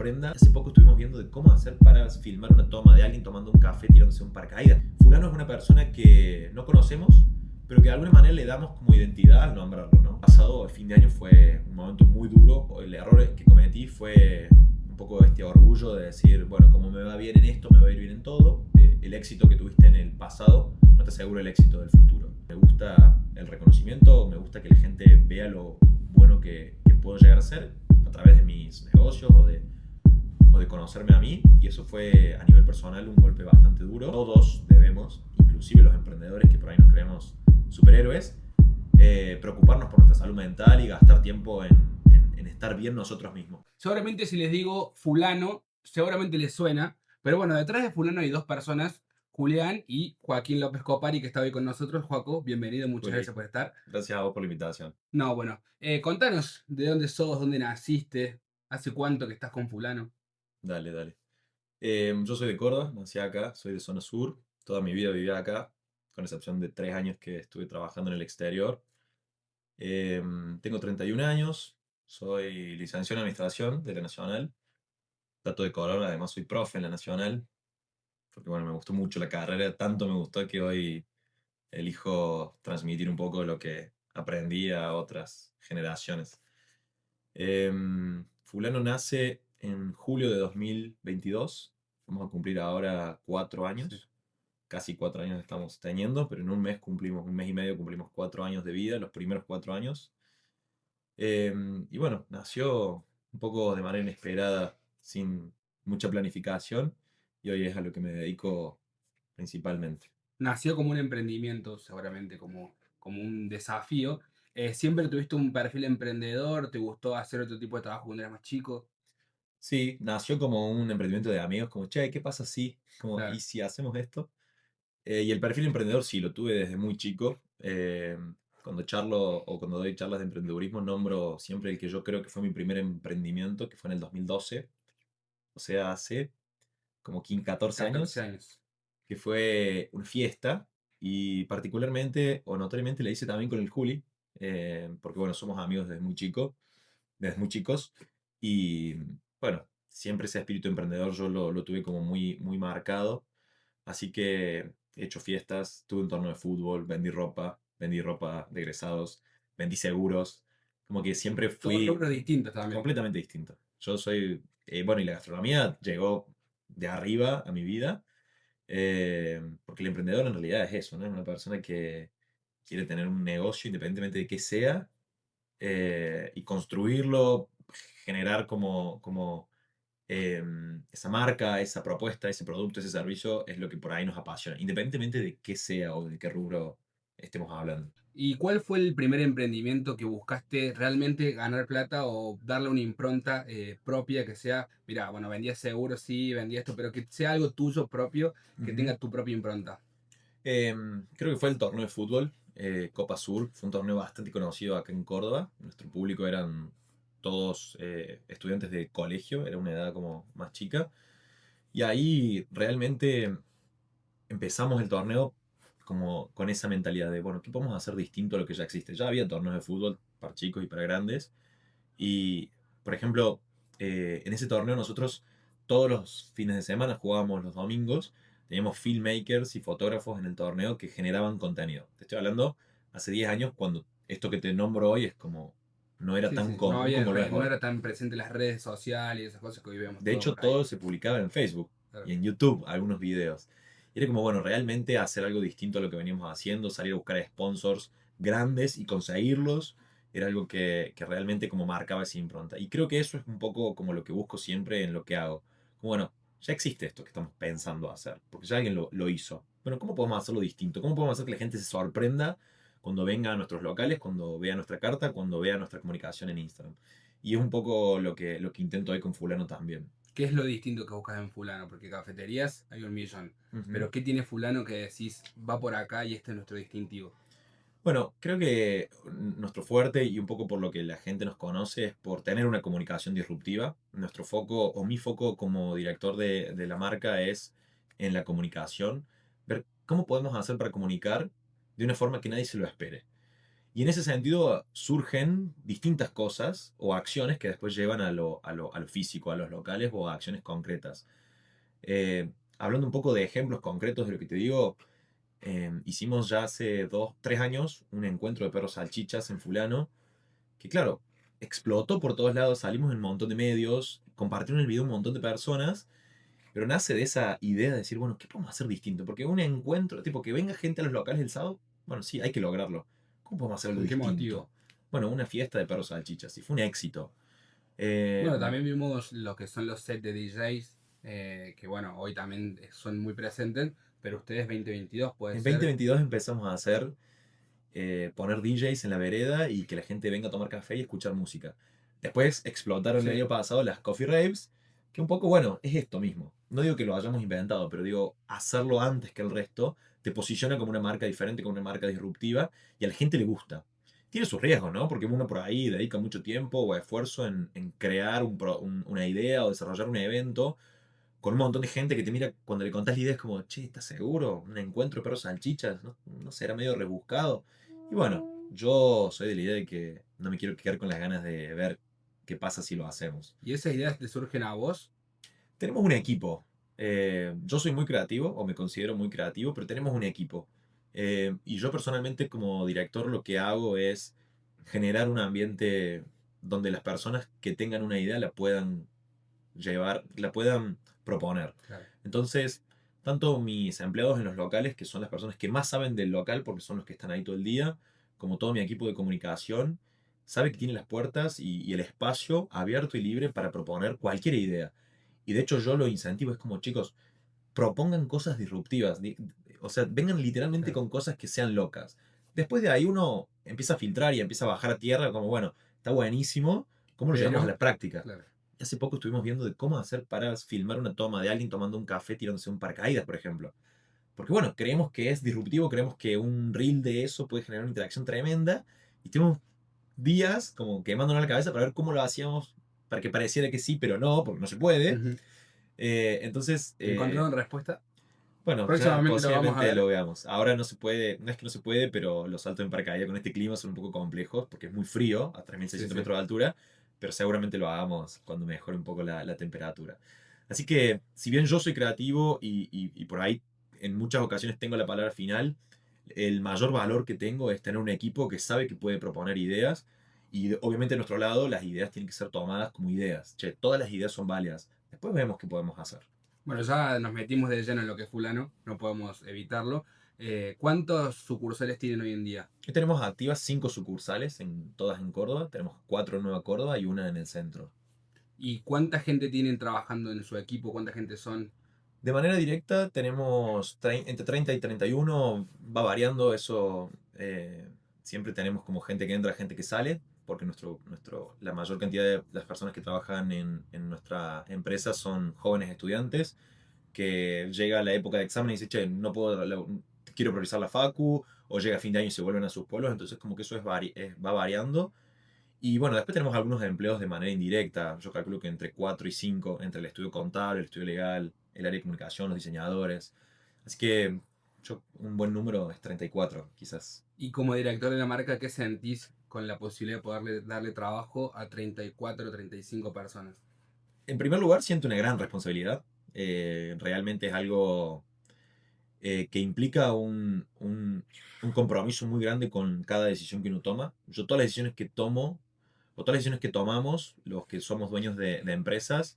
sorprenda. Hace poco estuvimos viendo de cómo hacer para filmar una toma de alguien tomando un café tirándose un paracaídas. Fulano es una persona que no conocemos, pero que de alguna manera le damos como identidad al nombrarlo, ¿no? Pasado, el fin de año fue un momento muy duro. El error que cometí fue un poco este orgullo de decir, bueno, como me va bien en esto, me va a ir bien en todo. El éxito que tuviste en el pasado no te asegura el éxito del futuro. Me gusta el reconocimiento, me gusta que la gente vea lo bueno que puedo llegar a ser a través de mis negocios o de conocerme a mí, y eso fue a nivel personal un golpe bastante duro. Todos debemos, inclusive los emprendedores que por ahí nos creemos superhéroes, preocuparnos por nuestra salud mental y gastar tiempo en estar bien nosotros mismos. Seguramente si les digo fulano, seguramente les suena, pero bueno, detrás de fulano hay dos personas, Julián y Joaquín López Copari, que está hoy con nosotros. Joaco, bienvenido, muchas Juli, gracias por estar. gracias a vos por la invitación. No, bueno, contanos de dónde sos, dónde naciste, hace cuánto que estás con fulano. Dale, dale. Yo soy de Córdoba, nací acá, soy de zona sur, toda mi vida viví acá, con excepción de 3 años que estuve trabajando en el exterior. Tengo 31 años, soy licenciado en Administración de la Nacional, dato de color, además soy profe en la Nacional, porque bueno, me gustó mucho la carrera, tanto me gustó que hoy elijo transmitir un poco lo que aprendí a otras generaciones. Fulano nace en julio de 2022, vamos a cumplir ahora 4 años, casi 4 años estamos teniendo, pero en un mes cumplimos, un mes y medio cumplimos 4 años de vida, los primeros 4 años. Y bueno, nació un poco de manera inesperada, sin mucha planificación, y hoy es a lo que me dedico principalmente. Nació como un emprendimiento, seguramente como un desafío. ¿Siempre tuviste un perfil emprendedor? ¿Te gustó hacer otro tipo de trabajo cuando eras más chico? Sí, nació como un emprendimiento de amigos, como, che, ¿qué pasa si? Como, ¿y Claro. si hacemos esto? Y el perfil emprendedor sí, lo tuve desde muy chico. Cuando charlo o cuando doy charlas de emprendedurismo, nombro siempre el que yo creo que fue mi primer emprendimiento, que fue en el 2012, o sea, hace como 15, 14 14 años, años. que fue una fiesta, y particularmente o notoriamente le hice también con el Juli, porque bueno, somos amigos desde muy chicos, y bueno, siempre ese espíritu emprendedor yo lo tuve como muy, muy marcado. Así que he hecho fiestas, tuve un torneo de fútbol, vendí ropa de egresados, vendí seguros. Como que siempre Todos fui rubros distintos también. completamente distinto. Yo soy, bueno, y la gastronomía llegó de arriba a mi vida, porque el emprendedor en realidad es eso, ¿no? Es una persona que quiere tener un negocio independientemente de qué sea, y construirlo, generar como esa marca, esa propuesta, ese producto, ese servicio es lo que por ahí nos apasiona, independientemente de qué sea o de qué rubro estemos hablando. ¿Y cuál fue el primer emprendimiento que buscaste realmente ganar plata o darle una impronta propia que sea, mira, bueno, vendía seguro, sí, vendía esto, pero que sea algo tuyo propio, que Ujú. tenga tu propia impronta? Creo que fue el torneo de fútbol, Copa Sur, fue un torneo bastante conocido acá en Córdoba. Nuestro público eran todos estudiantes de colegio, era una edad como más chica. Y ahí realmente empezamos el torneo como con esa mentalidad de, bueno, ¿qué podemos hacer distinto a lo que ya existe? Ya había torneos de fútbol para chicos y para grandes. Y, por ejemplo, en ese torneo nosotros todos los fines de semana jugábamos los domingos. Teníamos filmmakers y fotógrafos en el torneo que generaban contenido. Te estoy hablando hace 10 años, cuando esto que te nombro hoy es como, no era Sí, tan sí, no común había como lo es no hoy. era tan presente las redes sociales y esas cosas que hoy vemos De todo hecho, por ahí. todo se publicaba en Facebook Claro. y en YouTube, algunos videos. Y era como, bueno, realmente hacer algo distinto a lo que veníamos haciendo, salir a buscar sponsors grandes y conseguirlos, era algo que realmente como marcaba esa impronta. Y creo que eso es un poco como lo que busco siempre en lo que hago. Como, bueno, ya existe esto que estamos pensando hacer, porque ya alguien lo hizo. Bueno, ¿cómo podemos hacerlo distinto? ¿Cómo podemos hacer que la gente se sorprenda cuando venga a nuestros locales, cuando vea nuestra carta, cuando vea nuestra comunicación en Instagram? Y es un poco lo que intento hoy con fulano también. ¿Qué es lo distinto que buscas en fulano? Porque cafeterías hay un millón. Ujú. Pero ¿qué tiene fulano que decís va por acá y este es nuestro distintivo? Bueno, creo que nuestro fuerte y un poco por lo que la gente nos conoce es por tener una comunicación disruptiva. Nuestro foco o mi foco como director de la marca es en la comunicación, ver cómo podemos hacer para comunicar de una forma que nadie se lo espere. Y en ese sentido surgen distintas cosas o acciones que después llevan a lo físico, a los locales o a acciones concretas. Eh, Hablando un poco de ejemplos concretos de lo que te digo, hicimos ya hace 2, 3 años un encuentro de perros salchichas en fulano, que claro, explotó por todos lados, salimos en un montón de medios, compartieron el video un montón de personas, pero nace de esa idea de decir, bueno, ¿qué podemos hacer distinto? Porque un encuentro, tipo, que venga gente a los locales el sábado, bueno, sí, hay que lograrlo. ¿Cómo podemos hacer algo ¿Con qué distinto? motivo? Bueno, una fiesta de perros salchichas, y fue un éxito. Eh, Bueno, también vimos lo que son los sets de DJs, que bueno, hoy también son muy presentes, pero ustedes 2022 puede en ser. 2022 empezamos a hacer, poner DJs en la vereda y que la gente venga a tomar café y escuchar música. Después explotaron el Sí, año pasado las coffee raves, que un poco, bueno, es esto mismo. No digo que lo hayamos inventado, pero digo, hacerlo antes que el resto te posiciona como una marca diferente, como una marca disruptiva, y a la gente le gusta. Tiene sus riesgos, ¿no? Porque uno por ahí dedica mucho tiempo o esfuerzo en crear una idea o desarrollar un evento con un montón de gente que te mira cuando le contás la idea, es como, che, ¿estás seguro? Un encuentro de perros salchichas, ¿no? No será medio rebuscado. Y bueno, yo soy de la idea de que no me quiero quedar con las ganas de ver qué pasa si lo hacemos. y esas ideas te surgen a vos. Tenemos un equipo. Yo soy muy creativo, o me considero muy creativo, pero tenemos un equipo. Y yo personalmente como director lo que hago es generar un ambiente donde las personas que tengan una idea la puedan llevar, la puedan proponer. Claro. Entonces, tanto mis empleados en los locales, que son las personas que más saben del local, porque son los que están ahí todo el día, como todo mi equipo de comunicación, sabe que tiene las puertas y el espacio abierto y libre para proponer cualquier idea. Y de hecho yo lo incentivo, es como, chicos, propongan cosas disruptivas, o sea, vengan literalmente Claro. con cosas que sean locas. Después de ahí uno empieza a filtrar y empieza a bajar a tierra, como, bueno, está buenísimo, ¿cómo lo llevamos a Pero, la práctica? claro. Hace poco estuvimos viendo de cómo hacer para filmar una toma de alguien tomando un café tirándose un paracaídas, por ejemplo. Porque bueno, creemos que es disruptivo, creemos que un reel de eso puede generar una interacción tremenda y tenemos días como quemándonos la cabeza para ver cómo lo hacíamos para que pareciera que sí, pero no, porque no se puede. Ujú. Entonces, ¿Encontraron respuesta? bueno, ya Próximamente lo vamos a posiblemente ver. lo veamos. Ahora no se puede, no es que no se puede, pero los saltos en paracaídas con este clima son un poco complejos porque es muy frío, a tres mil Sí, seiscientos sí. metros de altura, pero seguramente lo hagamos cuando mejore un poco la temperatura. Así que, si bien yo soy creativo y por ahí en muchas ocasiones tengo la palabra final, el mayor valor que tengo es tener un equipo que sabe que puede proponer ideas y obviamente a nuestro lado las ideas tienen que ser tomadas como ideas. Che, todas las ideas son válidas. Después vemos qué podemos hacer. Bueno, ya nos metimos de lleno en lo que es fulano, no podemos evitarlo. ¿Cuántos sucursales tienen hoy en día? Hoy tenemos activas 5 sucursales, todas en Córdoba. Tenemos 4 en Nueva Córdoba y una en el centro. ¿Y cuánta gente tienen trabajando en su equipo? ¿Cuánta gente son? De manera directa tenemos entre 30 y 31, va variando eso. Siempre tenemos como gente que entra, gente que sale, porque la mayor cantidad de las personas que trabajan en nuestra empresa son jóvenes estudiantes, que llega la época de examen y dice, che, no puedo, quiero priorizar la facu, o llega a fin de año y se vuelven a sus pueblos, entonces como que eso va variando. Y bueno, después tenemos algunos empleos de manera indirecta. Yo calculo que entre 4 y 5 entre el estudio contable, el estudio legal, el área de comunicación, los diseñadores. Así que un buen número es 34 quizás. Y como director de la marca, ¿qué sentís con la posibilidad de darle trabajo a 34 o 35 personas? En primer lugar, siento una gran responsabilidad. Realmente es algo que implica un compromiso muy grande con cada decisión que uno toma. Yo todas las decisiones que tomo, o todas las decisiones que tomamos, los que somos dueños de empresas,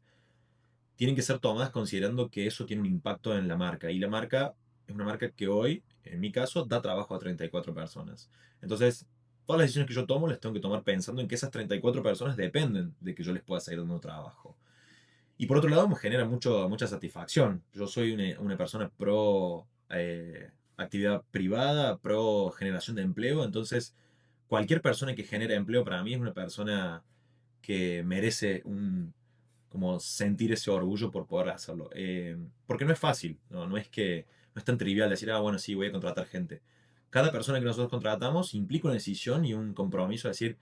tienen que ser tomadas considerando que eso tiene un impacto en la marca. Y la marca es una marca que hoy, en mi caso, da trabajo a 34 personas. Entonces, todas las decisiones que yo tomo las tengo que tomar pensando en que esas 34 personas dependen de que yo les pueda seguir dando trabajo. Y por otro lado, me genera mucha satisfacción. Yo soy una persona pro actividad privada, pro generación de empleo. Entonces, cualquier persona que genera empleo para mí es una persona que merece como sentir ese orgullo por poder hacerlo. Porque no es fácil, no es que no es tan trivial decir, ah, bueno, sí, voy a contratar gente. Cada persona que nosotros contratamos implica una decisión y un compromiso de decir,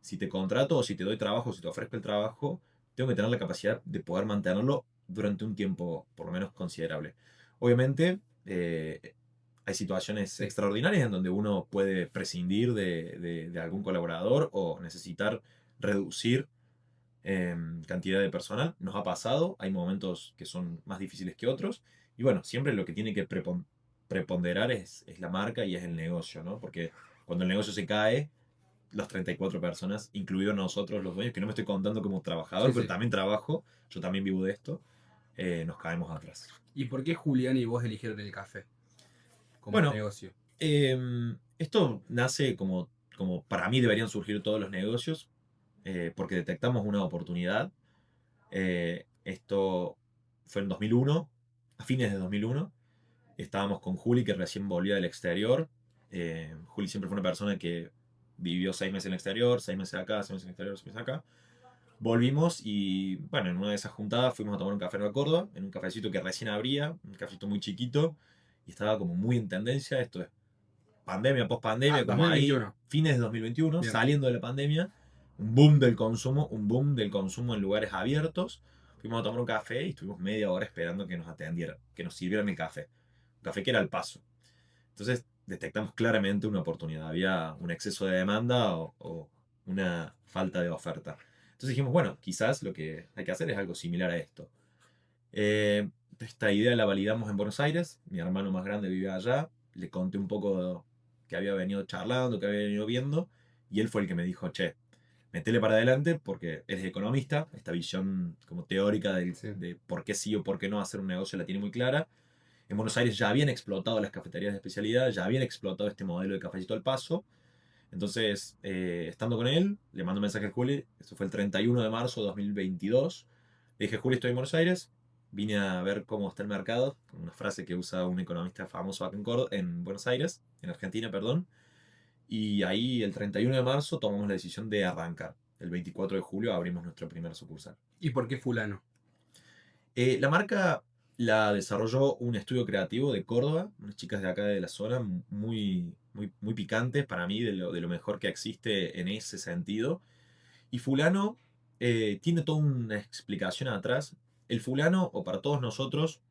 si te contrato o si te doy trabajo, si te ofrezco el trabajo, tengo que tener la capacidad de poder mantenerlo durante un tiempo por lo menos considerable. Obviamente, hay situaciones Sí. extraordinarias en donde uno puede prescindir de algún colaborador o necesitar reducir cantidad de personal. Nos ha pasado, hay momentos que son más difíciles que otros. Y bueno, siempre lo que tiene que preponderar es la marca y es el negocio, ¿no? Porque cuando el negocio se cae, las 34 personas, incluidos nosotros los dueños, que no me estoy contando como trabajador, Sí, pero sí. también trabajo, yo también vivo de esto, nos caemos atrás. ¿Y por qué Julián y vos eligieron el café como Bueno, negocio? esto nace como para mí deberían surgir todos los negocios, porque detectamos una oportunidad. Esto fue en 2001, a fines de 2001. Estábamos con Juli, que recién volvía del exterior. Juli siempre fue una persona que vivió 6 meses en el exterior, 6 meses acá, 6 meses en el exterior, 6 meses acá. Volvimos y, bueno, en una de esas juntadas fuimos a tomar un café en Nueva Córdoba, en un cafecito que recién abría, un cafecito muy chiquito, y estaba como muy en tendencia. Esto es pandemia, post Ah, pandemia, como ahí, 2021. fines de 2021, Bien. saliendo de la pandemia, un boom del consumo en lugares abiertos. Fuimos a tomar un café y estuvimos media hora esperando que nos atendieran, que nos sirvieran el café. Un café que era al paso. Entonces detectamos claramente una oportunidad. Había un exceso de demanda o una falta de oferta. Entonces dijimos, bueno, quizás lo que hay que hacer es algo similar a esto. Esta idea la validamos en Buenos Aires. Mi hermano más grande vive allá. Le conté un poco que había venido charlando, que había venido viendo. Y él fue el que me dijo, che, metele para adelante porque eres economista. Esta visión como teórica Sí. de por qué sí o por qué no hacer un negocio la tiene muy clara. En Buenos Aires ya habían explotado las cafeterías de especialidad, ya habían explotado este modelo de cafecito al paso. Entonces, estando con él, le mando un mensaje a Juli. Esto fue el 31 de marzo de 2022. Le dije, Juli, estoy en Buenos Aires. Vine a ver cómo está el mercado. Una frase que usa un economista famoso acá en Buenos Aires, en Argentina, perdón. Y ahí, el 31 de marzo, tomamos la decisión de arrancar. El 24 de julio abrimos nuestro primer sucursal. ¿Y por qué fulano? La marca la desarrolló un estudio creativo de Córdoba, unas chicas de acá de la zona, muy picantes para mí, de lo mejor que existe en ese sentido. Y fulano tiene toda una explicación atrás. El fulano, o para todos nosotros,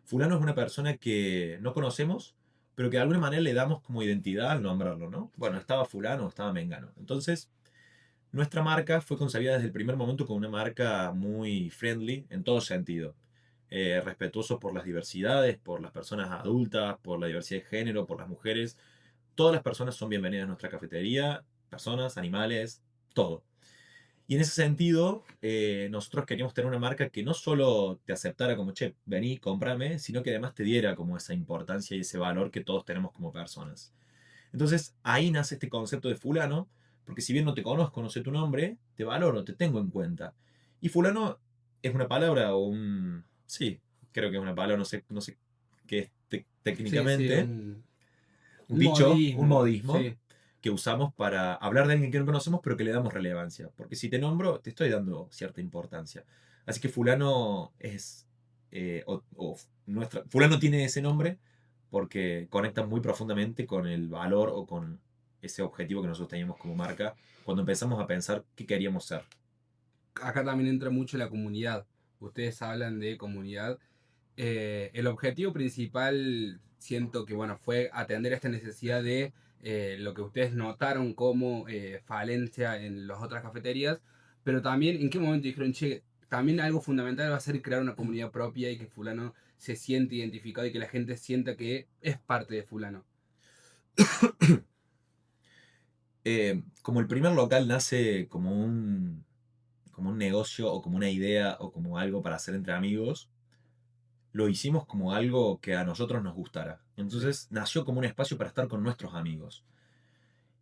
fulano es una persona que no conocemos, pero que de alguna manera le damos como identidad al nombrarlo, ¿no? Bueno, estaba fulano, estaba mengano. Entonces, nuestra marca fue concebida desde el primer momento como una marca muy friendly en todo sentido. Respetuoso por las diversidades, por las personas adultas, por la diversidad de género, por las mujeres. Todas las personas son bienvenidas a nuestra cafetería, personas, animales, todo. Y en ese sentido, nosotros queríamos tener una marca que no solo te aceptara como, che, vení, cómprame, sino que además te diera como esa importancia y ese valor que todos tenemos como personas. Entonces ahí nace este concepto de fulano, porque si bien no te conozco, no sé tu nombre, te valoro, te tengo en cuenta. Y fulano es una palabra o un... Sí, creo que es una palabra, no sé qué es Sí, sí, técnicamente, un un dicho, un modismo. modismo Sí. que usamos para hablar de alguien que no conocemos, pero que le damos relevancia. Porque si te nombro, te estoy dando cierta importancia. Así que fulano es... fulano tiene ese nombre porque conecta muy profundamente con el valor o con ese objetivo que nosotros teníamos como marca cuando empezamos a pensar qué queríamos ser. Acá también entra mucho la comunidad. Ustedes hablan de comunidad. El objetivo principal, siento que bueno, fue atender esta necesidad de lo que ustedes notaron como falencia en las otras cafeterías, pero también en qué momento dijeron, che, también algo fundamental va a ser crear una comunidad propia y que fulano se siente identificado y que la gente sienta que es parte de fulano. Como el primer local nace como un negocio o como una idea o como algo para hacer entre amigos, lo hicimos como algo que a nosotros nos gustara. Sí. Entonces nació como un espacio para estar con nuestros amigos.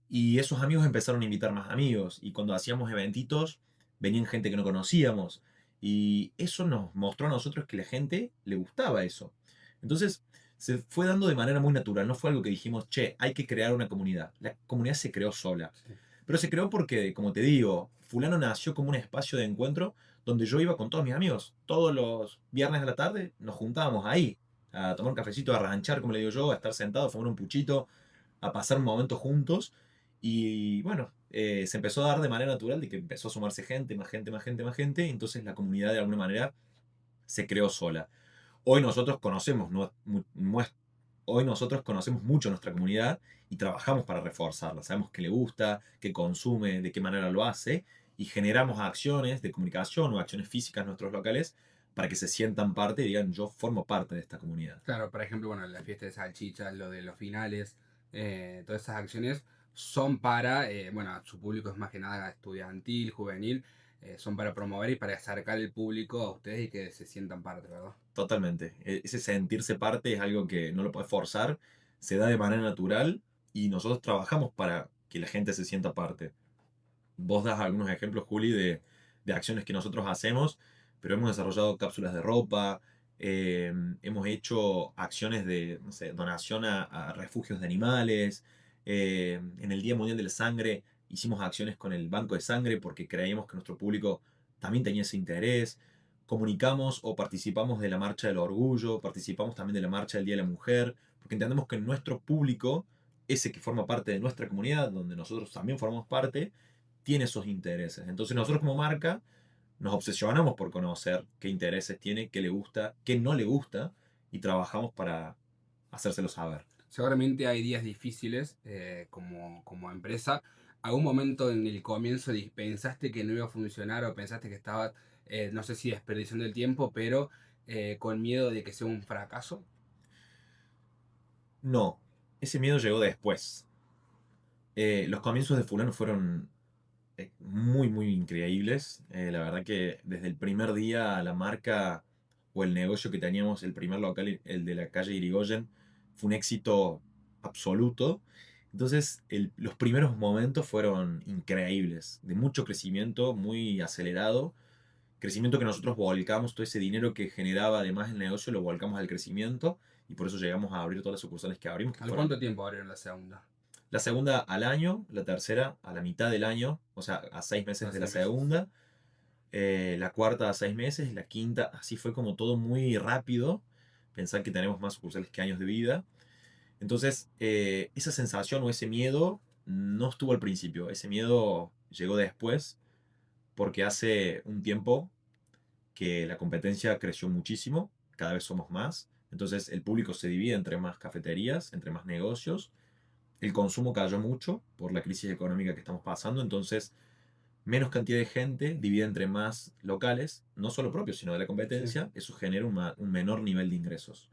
Y esos amigos empezaron a invitar más amigos. Y cuando hacíamos eventitos, venían gente que no conocíamos. Y eso nos mostró a nosotros que a la gente le gustaba eso. Entonces se fue dando de manera muy natural. No fue algo que dijimos, che, hay que crear una comunidad. La comunidad se creó sola. Sí. Pero se creó porque, como te digo, fulano nació como un espacio de encuentro donde yo iba con todos mis amigos. Todos los viernes a la tarde nos juntábamos ahí a tomar un cafecito, a ranchar, como le digo yo, a estar sentados, a fumar un puchito, a pasar un momento juntos. Y bueno, se empezó a dar de manera natural de que empezó a sumarse gente, más gente, más gente, más gente. Y entonces la comunidad de alguna manera se creó sola. Hoy nosotros conocemos hoy nosotros conocemos mucho nuestra comunidad y trabajamos para reforzarla. Sabemos qué le gusta, qué consume, de qué manera lo hace y generamos acciones de comunicación o acciones físicas en nuestros locales para que se sientan parte y digan yo formo parte de esta comunidad. Claro, por ejemplo, bueno, la fiesta de salchichas, lo de los finales, todas esas acciones son para, bueno, su público es más que nada estudiantil, juvenil, son para promover y para acercar el público a ustedes y que se sientan parte, ¿verdad? Totalmente. Ese sentirse parte es algo que no lo puedes forzar, se da de manera natural y nosotros trabajamos para que la gente se sienta parte. Vos das algunos ejemplos, Juli, de acciones que nosotros hacemos, pero hemos desarrollado cápsulas de ropa, hemos hecho acciones de no sé, donación a refugios de animales, en el Día Mundial de la Sangre hicimos acciones con el Banco de Sangre porque creíamos que nuestro público también tenía ese interés. Comunicamos o participamos de la Marcha del Orgullo, participamos también de la Marcha del Día de la Mujer, porque entendemos que nuestro público, ese que forma parte de nuestra comunidad, donde nosotros también formamos parte, tiene esos intereses. Entonces nosotros como marca nos obsesionamos por conocer qué intereses tiene, qué le gusta, qué no le gusta y trabajamos para hacérselo saber. Seguramente hay días difíciles como empresa. ¿Algún momento en el comienzo pensaste que no iba a funcionar o pensaste que estabas, no sé si desperdiciando el tiempo, pero con miedo de que sea un fracaso? No, ese miedo llegó después. Los comienzos de Fulano fueron muy, muy increíbles. La verdad que desde el primer día la marca o el negocio que teníamos, el primer local, el de la calle Irigoyen, fue un éxito absoluto. Entonces, los primeros momentos fueron increíbles, de mucho crecimiento, muy acelerado. Crecimiento que nosotros volcamos, todo ese dinero que generaba además el negocio, lo volcamos al crecimiento y por eso llegamos a abrir todas las sucursales que abrimos, que ¿Al fueron cuánto tiempo abrieron la segunda? la segunda al año, la tercera a la mitad del año, o sea, a 6 meses A de la 6 meses. segunda, la cuarta a 6 meses, la quinta, así fue como todo muy rápido. Pensar que tenemos más sucursales que años de vida. Entonces, esa sensación o ese miedo no estuvo al principio, ese miedo llegó después, porque hace un tiempo que la competencia creció muchísimo, cada vez somos más. Entonces, el público se divide entre más cafeterías, entre más negocios. El consumo cayó mucho por la crisis económica que estamos pasando, entonces menos cantidad de gente divide entre más locales, no solo propios, sino de la Sí. competencia, eso genera un menor nivel de ingresos.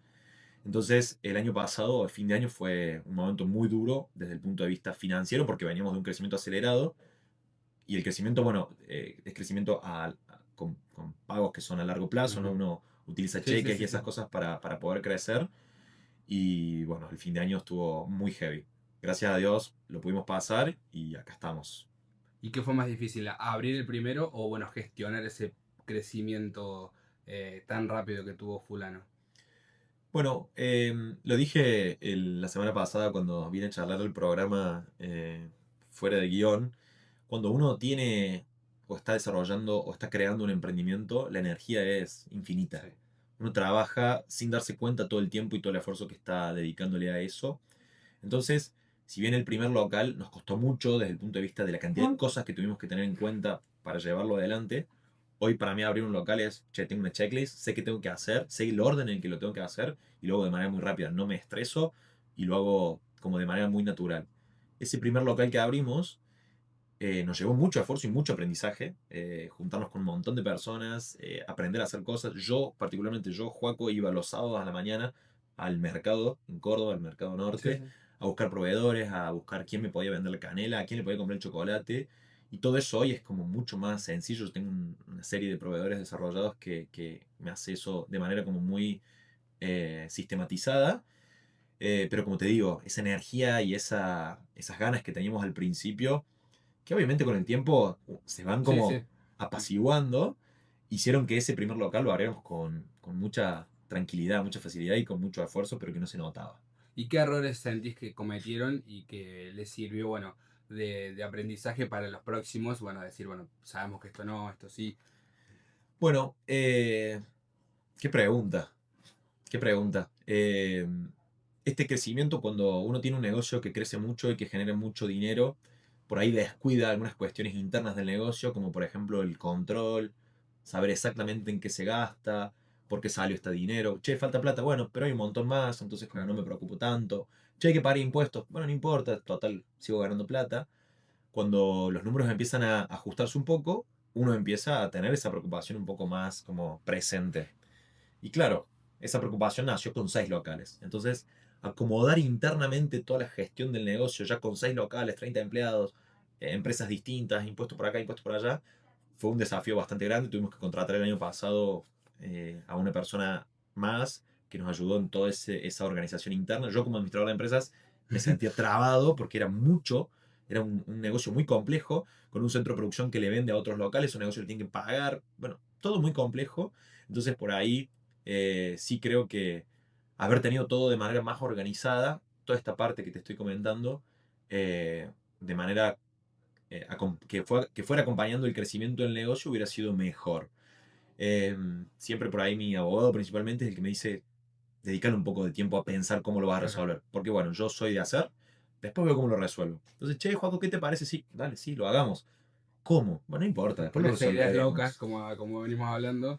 Entonces, el año pasado, el fin de año, fue un momento muy duro desde el punto de vista financiero, porque veníamos de un crecimiento acelerado, y el crecimiento, bueno, es crecimiento con pagos que son a largo plazo, ¿no? Ujú. Uno utiliza Sí, sí, cheques y sí, esas sí. cosas para poder crecer, y bueno, el fin de año estuvo muy heavy. Gracias a Dios lo pudimos pasar y acá estamos. ¿Y qué fue más difícil, abrir el primero o, bueno, gestionar ese crecimiento tan rápido que tuvo fulano? Bueno, lo dije la semana pasada cuando vine a charlar el programa fuera de guión. Cuando uno tiene o está desarrollando o está creando un emprendimiento, la energía es infinita. Sí. Uno trabaja sin darse cuenta todo el tiempo y todo el esfuerzo que está dedicándole a eso. Entonces, si bien el primer local nos costó mucho desde el punto de vista de la cantidad de cosas que tuvimos que tener en cuenta para llevarlo adelante, hoy para mí abrir un local es, che, tengo una checklist, sé qué tengo que hacer, sé el orden en que lo tengo que hacer y luego de manera muy rápida, no me estreso y lo hago como de manera muy natural. Ese primer local que abrimos nos llevó mucho esfuerzo y mucho aprendizaje, juntarnos con un montón de personas, aprender a hacer cosas. Yo, particularmente yo, Joaco, iba los sábados a la mañana al mercado en Córdoba, al mercado Sí, norte, sí. a buscar proveedores, a buscar quién me podía vender la canela, a quién le podía comprar el chocolate. Y todo eso hoy es como mucho más sencillo. Yo tengo una serie de proveedores desarrollados que me hace eso de manera como muy sistematizada. Pero como te digo, esa energía y esas ganas que teníamos al principio que obviamente con el tiempo se van Sí, como sí. apaciguando, hicieron que ese primer local lo abriéramos con mucha tranquilidad, mucha facilidad y con mucho esfuerzo, pero que no se notaba. ¿Y qué errores sentís que cometieron y que les sirvió, bueno, de aprendizaje para los próximos? Bueno, decir, bueno, sabemos que esto no, esto sí. Bueno, qué pregunta, qué pregunta. Este crecimiento, cuando uno tiene un negocio que crece mucho y que genera mucho dinero, por ahí descuida algunas cuestiones internas del negocio, como por ejemplo el control, saber exactamente en qué se gasta, ¿Por qué salió este dinero? Che, falta plata, bueno, pero hay un montón más, entonces como no me preocupo tanto. Che, hay que pagar impuestos, bueno, no importa, total, sigo ganando plata. Cuando los números empiezan a ajustarse un poco, uno empieza a tener esa preocupación un poco más como presente. Y claro, esa preocupación nació con 6 locales. Entonces, acomodar internamente toda la gestión del negocio, ya con 6 locales, 30 empleados, empresas distintas, impuestos por acá, impuestos por allá, fue un desafío bastante grande. Tuvimos que contratar el año pasado a una persona más que nos ayudó en toda esa organización interna. Yo como administrador de empresas me sentía trabado porque era mucho, era un negocio muy complejo, con un centro de producción que le vende a otros locales, un negocio que tiene que pagar, bueno, todo muy complejo. Entonces por ahí sí creo que haber tenido todo de manera más organizada, toda esta parte que te estoy comentando, de manera que fuera acompañando el crecimiento del negocio hubiera sido mejor. Siempre por ahí mi abogado principalmente es el que me dice, dedicar un poco de tiempo a pensar cómo lo vas a Claro. resolver. Porque bueno, yo soy de hacer, después veo cómo lo resuelvo. Entonces, che, Juaco, ¿qué te parece? Sí, dale, sí, lo hagamos. ¿Cómo? Bueno, no importa, después lo Ponerse ideas locas, resolveremos. como venimos hablando,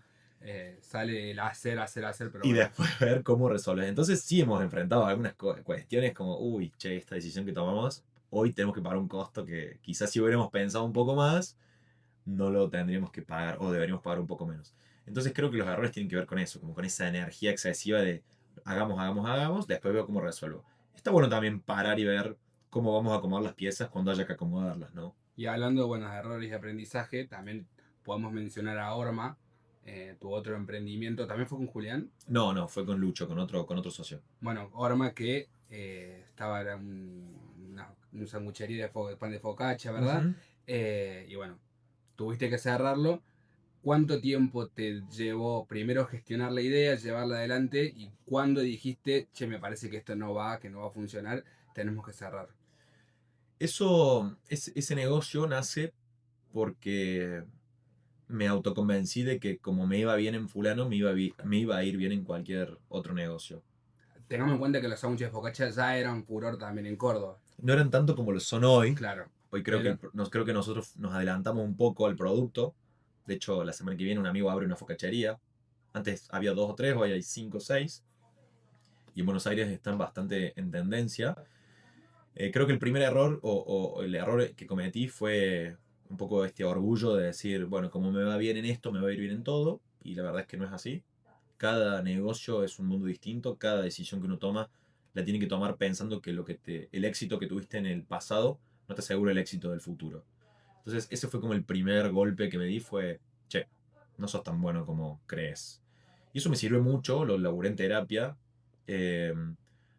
sale el hacer, hacer, hacer, pero Y bueno. después ver cómo resolver. Entonces sí hemos enfrentado algunas cuestiones como, uy, che, esta decisión que tomamos, hoy tenemos que pagar un costo que quizás si hubiéramos pensado un poco más, no lo tendríamos que pagar o deberíamos pagar un poco menos. Entonces creo que los errores tienen que ver con eso, como con esa energía excesiva de hagamos, hagamos, hagamos, después veo cómo resuelvo. Está bueno también parar y ver cómo vamos a acomodar las piezas cuando haya que acomodarlas, ¿no? Y hablando de buenos errores de aprendizaje, también podemos mencionar a Orma, tu otro emprendimiento, también fue con Julián. No, no, fue con Lucho, con otro socio. Bueno, Orma que estaba era una sanguchería de pan de focaccia, ¿verdad? Ujú. Y bueno, tuviste que cerrarlo. ¿Cuánto tiempo te llevó primero gestionar la idea, llevarla adelante y cuándo dijiste, che, me parece que esto no va, que no va a funcionar, tenemos que cerrar? Ese negocio nace porque me autoconvencí de que como me iba bien en fulano, me iba a ir bien en cualquier otro negocio. Tengamos en cuenta que los sándwiches de focaccia ya eran furor también en Córdoba. No eran tanto como lo son hoy. Claro, Hoy creo que, pero creo que nosotros nos adelantamos un poco al producto. De hecho, la semana que viene un amigo abre una focachería. Antes había 2 o 3, hoy hay 5 o 6. Y en Buenos Aires están bastante en tendencia. Creo que el primer error o el error que cometí fue un poco este orgullo de decir, bueno, como me va bien en esto, me va a ir bien en todo. Y la verdad es que no es así. Cada negocio es un mundo distinto. Cada decisión que uno toma la tiene que tomar pensando que el éxito que tuviste en el pasado no te asegura el éxito del futuro. Entonces, ese fue como el primer golpe que me di, fue, che, no sos tan bueno como crees. Y eso me sirve mucho, lo laburé en terapia, eh,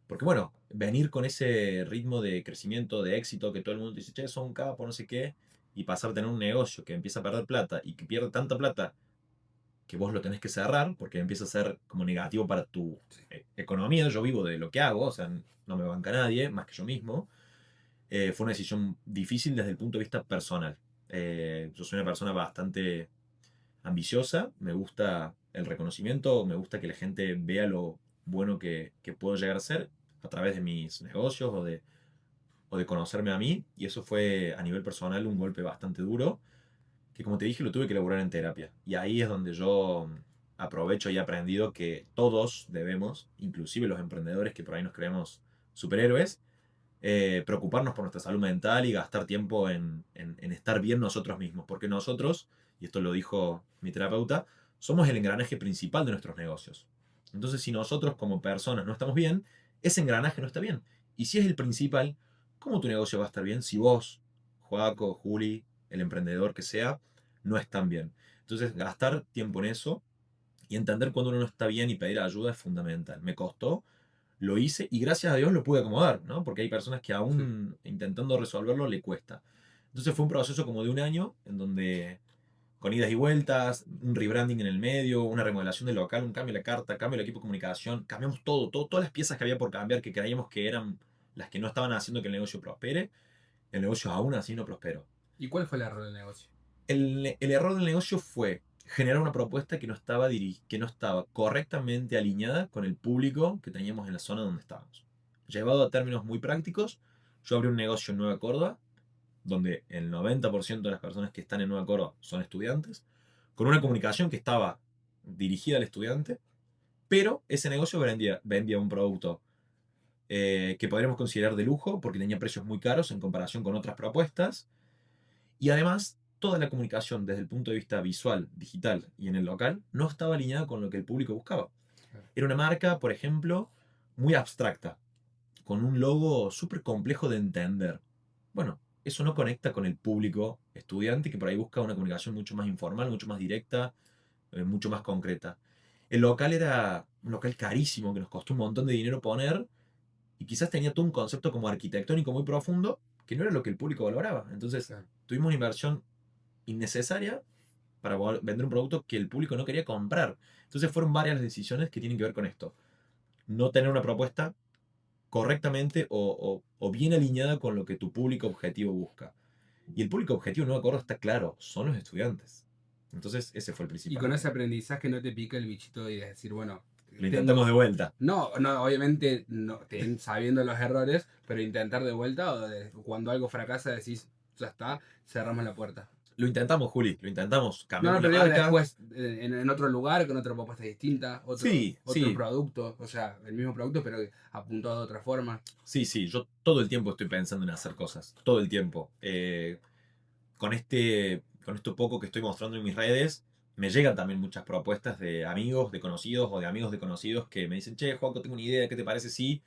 porque bueno, venir con ese ritmo de crecimiento, de éxito, que todo el mundo dice, che, son un capo, no sé qué, y pasar a tener un negocio que empieza a perder plata y que pierde tanta plata que vos lo tenés que cerrar, porque empieza a ser como negativo para tu sí. economía. Yo vivo de lo que hago, o sea, no me banca nadie, más que yo mismo. Fue una decisión difícil desde el punto de vista personal. Yo soy una persona bastante ambiciosa, me gusta el reconocimiento, me gusta que la gente vea lo bueno que puedo llegar a ser a través de mis negocios o de conocerme a mí, y eso fue a nivel personal un golpe bastante duro, que como te dije lo tuve que elaborar en terapia. Y ahí es donde yo aprovecho y he aprendido que todos debemos, inclusive los emprendedores que por ahí nos creemos superhéroes, preocuparnos por nuestra salud mental y gastar tiempo en estar bien nosotros mismos. Porque nosotros, y esto lo dijo mi terapeuta, somos el engranaje principal de nuestros negocios. Entonces, si nosotros como personas no estamos bien, ese engranaje no está bien. Y si es el principal, ¿cómo tu negocio va a estar bien si vos, Joaco, Juli, el emprendedor que sea, no están bien? Entonces, gastar tiempo en eso y entender cuando uno no está bien y pedir ayuda es fundamental. Me costó, lo hice y gracias a Dios lo pude acomodar, ¿no? Porque hay personas que Sí. aún intentando resolverlo le cuesta. Entonces fue un proceso como de un año en donde con idas y vueltas, un rebranding en el medio, una remodelación del local, un cambio de la carta, cambio del equipo de comunicación, cambiamos todas las piezas que había por cambiar que creíamos que eran las que no estaban haciendo que el negocio prospere. El negocio aún así no prosperó. ¿Y cuál fue el error del negocio? El error del negocio fue generar una propuesta que no estaba correctamente alineada con el público que teníamos en la zona donde estábamos. Llevado a términos muy prácticos, yo abrí un negocio en Nueva Córdoba, donde el 90% de las personas que están en Nueva Córdoba son estudiantes, con una comunicación que estaba dirigida al estudiante, pero ese negocio vendía un producto que podríamos considerar de lujo porque tenía precios muy caros en comparación con otras propuestas. Y además, toda la comunicación desde el punto de vista visual, digital y en el local no estaba alineada con lo que el público buscaba. Era una marca, por ejemplo, muy abstracta, con un logo súper complejo de entender. Bueno, eso no conecta con el público estudiante que por ahí busca una comunicación mucho más informal, mucho más directa, mucho más concreta. El local era un local carísimo que nos costó un montón de dinero poner y quizás tenía todo un concepto como arquitectónico muy profundo que no era lo que el público valoraba. Entonces, Claro. tuvimos una inversión innecesaria para vender un producto que el público no quería comprar. Entonces, fueron varias las decisiones que tienen que ver con esto. No tener una propuesta correctamente o bien alineada con lo que tu público objetivo busca. Y el público objetivo, no me acuerdo, está claro, son los estudiantes. Entonces, ese fue el Y principal con ese error. aprendizaje no te pica el bichito y decir, bueno, Lo intentamos de tengo... vuelta. No, no, obviamente no, sabiendo los errores, pero intentar de vuelta o cuando algo fracasa decís, ya está, cerramos la puerta. Lo intentamos, Juli, lo intentamos. No, no, Cambiamos la pero digo marca. después, en otro lugar, con otra propuesta distinta, Sí, otro sí, producto, o sea, el mismo producto, pero apuntado de otra forma. sí, sí. Yo todo el tiempo estoy pensando en hacer cosas. Todo el tiempo. Con esto poco que estoy mostrando en mis redes, me llegan también muchas propuestas de amigos, de conocidos o de amigos de conocidos que me dicen, che, Juanco, tengo una idea, ¿qué te parece? Sí.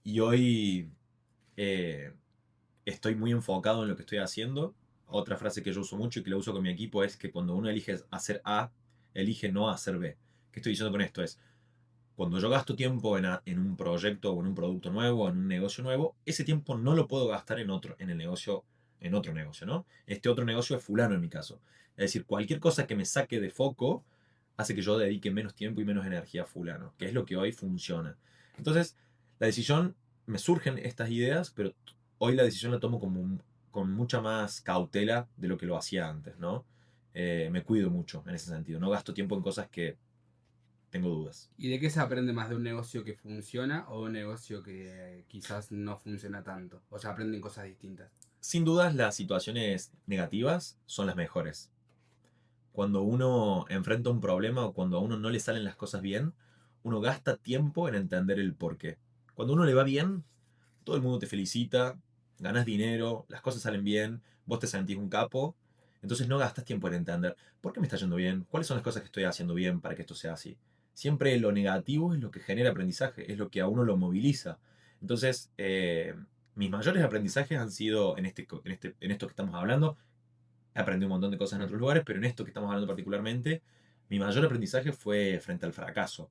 Y hoy eh, estoy muy enfocado en lo que estoy haciendo. Otra frase que yo uso mucho y que la uso con mi equipo es que cuando uno elige hacer A, elige no hacer B. ¿Qué estoy diciendo con esto? Es, cuando yo gasto tiempo en un proyecto o en un producto nuevo, en un negocio nuevo, ese tiempo no lo puedo gastar en otro, en el negocio, en otro negocio, ¿no? Este otro negocio es fulano en mi caso. Es decir, cualquier cosa que me saque de foco hace que yo dedique menos tiempo y menos energía a fulano, que es lo que hoy funciona. Entonces, la decisión, me surgen estas ideas, pero hoy la decisión la tomo con mucha más cautela de lo que lo hacía antes, ¿no? Me cuido mucho en ese sentido. No gasto tiempo en cosas que tengo dudas. ¿Y de qué se aprende más de un negocio que funciona o un negocio que quizás no funciona tanto? O sea, aprenden cosas distintas. Sin dudas, las situaciones negativas son las mejores. Cuando uno enfrenta un problema o cuando a uno no le salen las cosas bien, uno gasta tiempo en entender el porqué. Cuando a uno le va bien, todo el mundo te felicita, ganas dinero, las cosas salen bien, vos te sentís un capo, entonces no gastas tiempo en entender por qué me está yendo bien, cuáles son las cosas que estoy haciendo bien para que esto sea así. Siempre lo negativo es lo que genera aprendizaje, es lo que a uno lo moviliza. Entonces, mis mayores aprendizajes han sido en esto que estamos hablando. He aprendido un montón de cosas en otros lugares, pero en esto que estamos hablando particularmente, mi mayor aprendizaje fue frente al fracaso.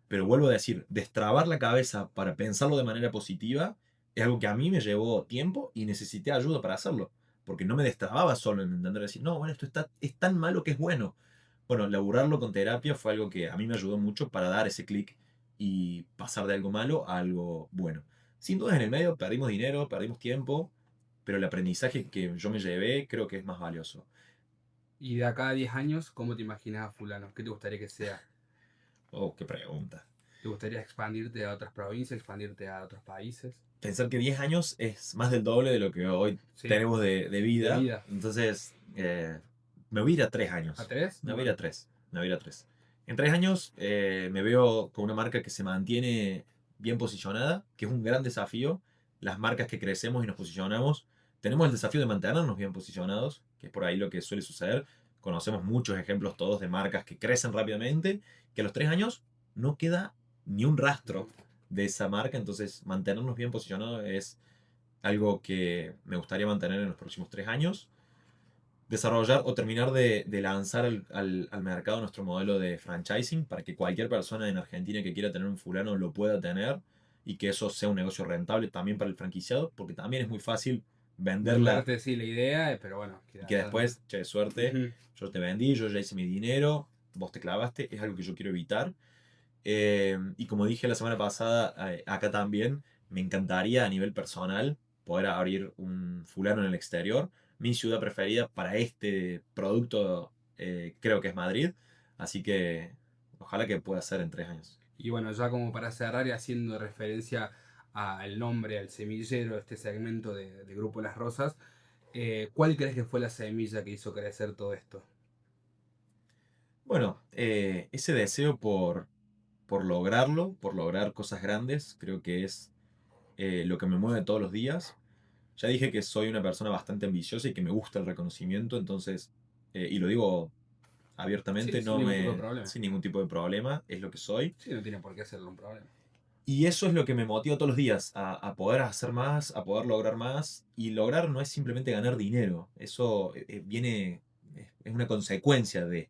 Pero vuelvo a decir, destrabar la cabeza para pensarlo de manera positiva es algo que a mí me llevó tiempo y necesité ayuda para hacerlo. Porque no me destrababa solo en entender decir, no, bueno, es tan malo que es bueno. Bueno, laburarlo con terapia fue algo que a mí me ayudó mucho para dar ese clic y pasar de algo malo a algo bueno. Sin dudas en el medio perdimos dinero, perdimos tiempo, pero el aprendizaje que yo me llevé creo que es más valioso. Y de acá a 10 años, ¿cómo te imaginas a fulano? ¿Qué te gustaría que sea? Oh, qué pregunta. ¿Te gustaría expandirte a otras provincias, expandirte a otros países? Pensar que 10 años es más del doble de lo que hoy Sí, tenemos de de vida. vida. Entonces, me voy a ir a 3 ¿A años. 3? Me voy a ir Bueno, a 3. Me voy a ir a 3. En 3 años me veo con una marca que se mantiene bien posicionada, que es un gran desafío. Las marcas que crecemos y nos posicionamos, tenemos el desafío de mantenernos bien posicionados, que es por ahí lo que suele suceder. Conocemos muchos ejemplos todos de marcas que crecen rápidamente, que a los 3 años no queda ni un rastro de esa marca, entonces mantenernos bien posicionados es algo que me gustaría mantener en los próximos 3 años. Desarrollar o terminar de lanzar al mercado nuestro modelo de franchising para que cualquier persona en Argentina que quiera tener un fulano lo pueda tener y que eso sea un negocio rentable también para el franquiciado, porque también es muy fácil venderla venderte sí la idea, pero bueno, y queda que tan... después, che, suerte, Ujú. yo te vendí, yo ya hice mi dinero, vos te clavaste, es algo que yo quiero evitar. Y como dije la semana pasada, acá también me encantaría a nivel personal poder abrir un fulano en el exterior. Mi ciudad preferida para este producto creo que es Madrid. Así que ojalá que pueda ser en 3 años. Y bueno, ya como para cerrar y haciendo referencia al nombre, al semillero, este segmento de Grupo Las Rosas, ¿cuál crees que fue la semilla que hizo crecer todo esto? Bueno, ese deseo por lograrlo, por lograr cosas grandes, creo que es lo que me mueve todos los días. Ya dije que soy una persona bastante ambiciosa y que me gusta el reconocimiento, entonces, y lo digo Sí, abiertamente, sin ningún tipo de problema. sin ningún tipo de problema, es lo que soy. Sí, no tiene por qué hacerlo un problema. Y eso es lo que me motiva todos los días, a poder hacer más, a poder lograr más. Y lograr no es simplemente ganar dinero, eso viene, es una consecuencia de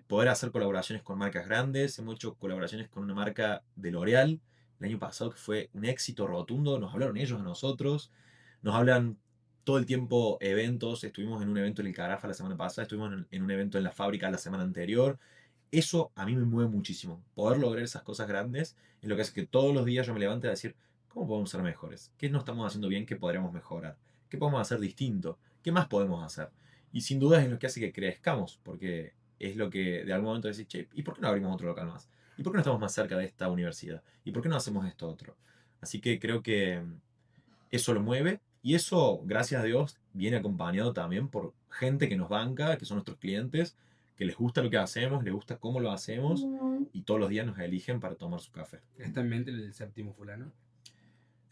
poder hacer colaboraciones con marcas grandes. Hemos hecho colaboraciones con una marca de L'Oreal el año pasado que fue un éxito rotundo, nos hablaron ellos a nosotros, nos hablan todo el tiempo eventos, estuvimos en un evento en el Carafa la semana pasada, estuvimos en un evento en la fábrica la semana anterior. Eso a mí me mueve muchísimo. Poder lograr esas cosas grandes es lo que hace que todos los días yo me levante a decir, ¿cómo podemos ser mejores? ¿Qué no estamos haciendo bien que podríamos mejorar? ¿Qué podemos hacer distinto? ¿Qué más podemos hacer? Y sin duda es lo que hace que crezcamos, porque es lo que de algún momento decís, che, ¿y por qué no abrimos otro local más? ¿Y por qué no estamos más cerca de esta universidad? ¿Y por qué no hacemos esto otro? Así que creo que eso lo mueve y eso, gracias a Dios, viene acompañado también por gente que nos banca, que son nuestros clientes, que les gusta lo que hacemos, les gusta cómo lo hacemos y todos los días nos eligen para tomar su café. ¿Está en mente el séptimo fulano?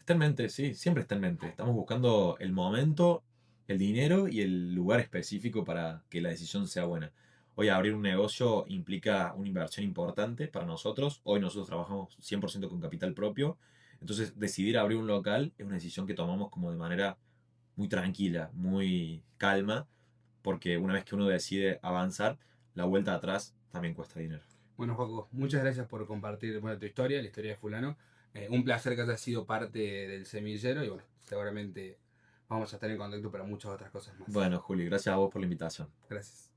Está en mente, sí, siempre está en mente. Estamos buscando el momento, el dinero y el lugar específico para que la decisión sea buena. Hoy abrir un negocio implica una inversión importante para nosotros. Hoy nosotros trabajamos 100% con capital propio. Entonces, decidir abrir un local es una decisión que tomamos como de manera muy tranquila, muy calma, porque una vez que uno decide avanzar, la vuelta atrás también cuesta dinero. Bueno, Joaco, muchas gracias por compartir, bueno, tu historia, la historia de fulano. Un placer que hayas sido parte del semillero y bueno, seguramente vamos a estar en contacto para muchas otras cosas más. Bueno, Juli, gracias a vos por la invitación. Gracias.